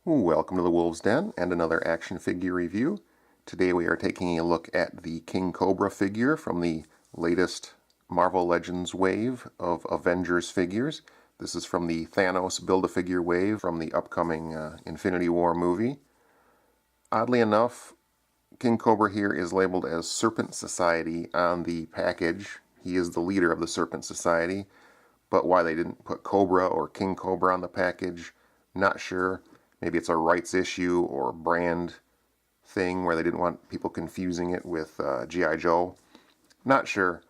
Welcome to the Wolves Den and another action figure review. Today we are taking a look at the King Cobra figure from the latest Marvel Legends wave of Avengers figures. This is from the Thanos Build-A-Figure wave from the upcoming Infinity War movie. Oddly enough, King Cobra here is labeled as Serpent Society on the package. He is the leader of the Serpent Society, but why they didn't put Cobra or King Cobra on the package, not sure. Maybe it's a rights issue or brand thing where they didn't want people confusing it with G.I. Joe. Not sure.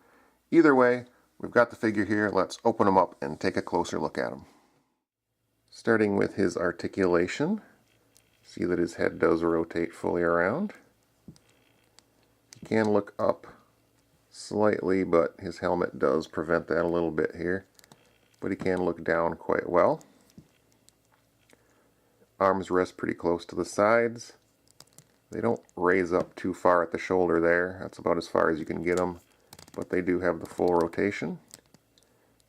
Either way, we've got the figure here. Let's open him up and take a closer look at him. Starting with his articulation. See that his head does rotate fully around. He can look up slightly, but his helmet does prevent that a little bit here. But he can look down quite well. Arms rest pretty close to the sides. They don't raise up too far at the shoulder there. That's about as far as you can get them. But they do have the full rotation.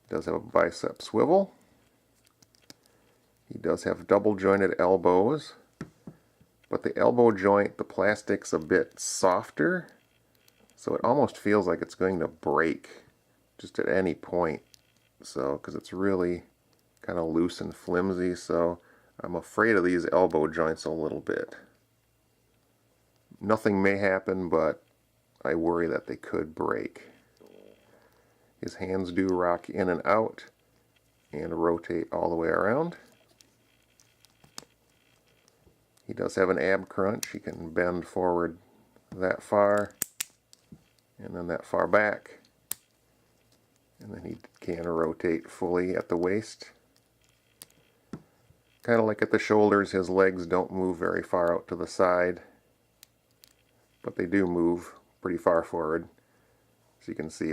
He does have a bicep swivel. He does have double jointed elbows. But the elbow joint, the plastic's a bit softer. So it almost feels like it's going to break just at any point. So, because it's really kind of loose and flimsy, so I'm afraid of these elbow joints a little bit. Nothing may happen, but I worry that they could break. His hands do rock in and out and rotate all the way around. He does have an ab crunch. He can bend forward that far and then that far back. And then he can rotate fully at the waist. Kind of like at the shoulders, his legs don't move very far out to the side, but they do move pretty far forward. So you can see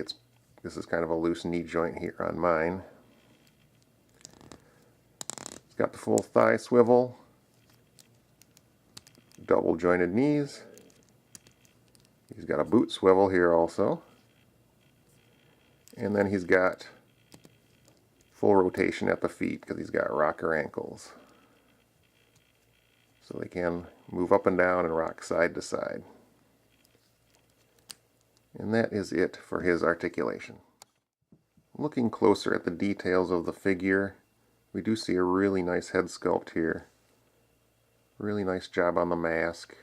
this is kind of a loose knee joint here on mine. He's got the full thigh swivel, double jointed knees. He's got a boot swivel here also. And then he's got full rotation at the feet because he's got rocker ankles. So they can move up and down and rock side to side. And that is it for his articulation. Looking closer at the details of the figure, we do see a really nice head sculpt here. Really nice job on the mask.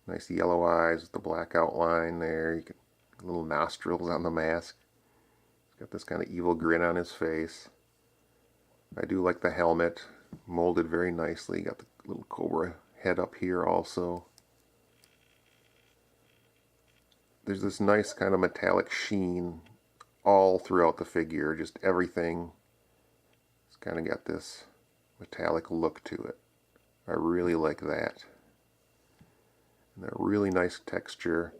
Nice yellow eyes with the black outline there. You can little nostrils on the mask. He's got this kind of evil grin on his face. I do like the helmet, molded very nicely. Got the little cobra head up here also. There's this nice kind of metallic sheen all throughout the figure, just everything. It's kind of got this metallic look to it. I really like that. And a really nice texture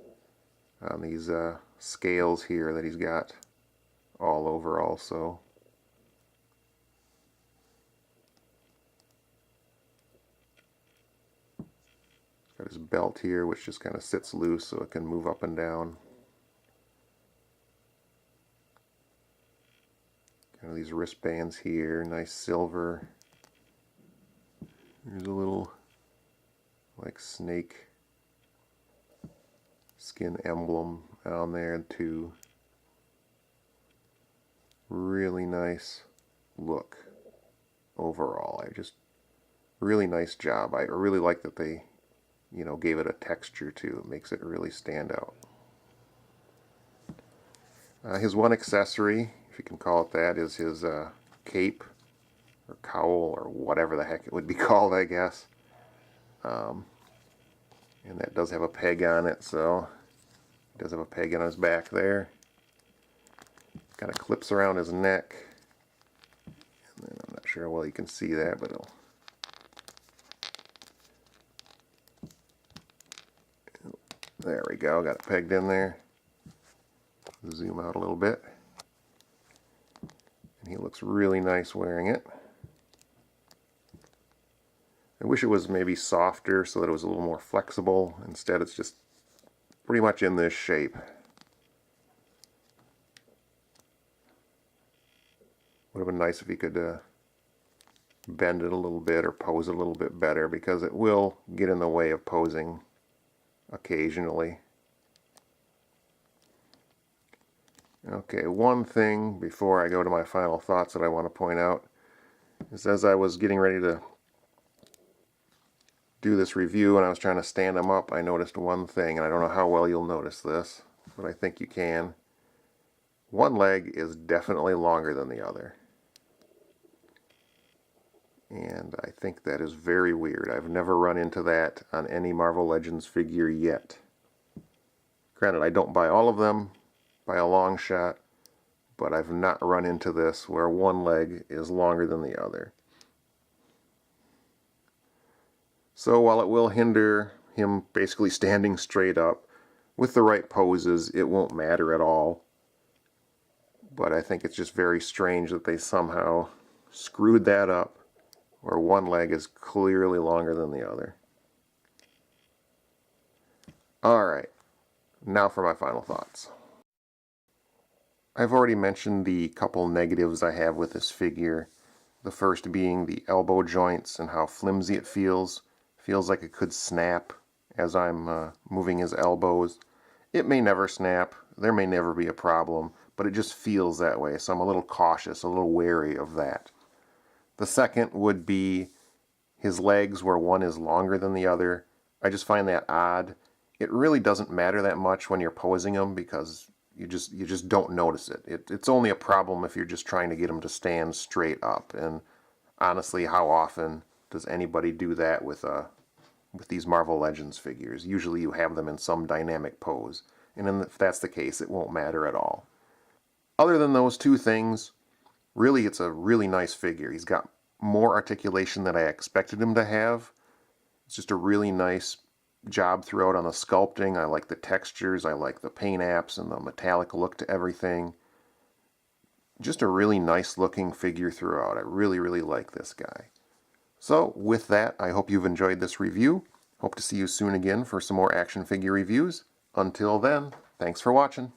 on these scales here that he's got all over also. He's got his belt here, which just kind of sits loose so it can move up and down. Kind of these wristbands here, nice silver. There's a little like snake skin emblem on there too. Really nice look overall. Really nice job. I really like that they, gave it a texture too. It makes it really stand out. His one accessory, if you can call it that, is his cape or cowl or whatever the heck it would be called, I guess. And that does have a peg on it, so he does have a peg on his back there. Kind of clips around his neck. And then I'm not sure how well you can see that, but there we go, got it pegged in there. Zoom out a little bit. And he looks really nice wearing it. I wish it was maybe softer so that it was a little more flexible. Instead, it's just pretty much in this shape. Would have been nice if he could bend it a little bit or pose it a little bit better, because it will get in the way of posing occasionally. Okay, one thing before I go to my final thoughts that I want to point out is, as I was getting ready to do this review and I was trying to stand them up, I noticed one thing, and I don't know how well you'll notice this, but I think you can. One leg is definitely longer than the other. And I think that is very weird. I've never run into that on any Marvel Legends figure yet. Granted, I don't buy all of them by a long shot, but I've not run into this where one leg is longer than the other. So while it will hinder him basically standing straight up, with the right poses it won't matter at all. But I think it's just very strange that they somehow screwed that up, where one leg is clearly longer than the other. Alright, now for my final thoughts. I've already mentioned the couple negatives I have with this figure. The first being the elbow joints and how flimsy it feels. Feels like it could snap as I'm moving his elbows. It may never snap, there may never be a problem, but it just feels that way, so I'm a little cautious, a little wary of that. The second would be his legs, where one is longer than the other. I just find that odd. It really doesn't matter that much when you're posing him, because you just don't notice it. It's only a problem if you're just trying to get him to stand straight up, and honestly, how often does anybody do that with these Marvel Legends figures? Usually you have them in some dynamic pose, and if that's the case, it won't matter at all. Other than those two things, really it's a really nice figure. He's got more articulation than I expected him to have. It's just a really nice job throughout on the sculpting. I like the textures, I like the paint apps and the metallic look to everything. Just a really nice looking figure throughout. I really, really like this guy. So with that, I hope you've enjoyed this review. Hope to see you soon again for some more action figure reviews. Until then, thanks for watching.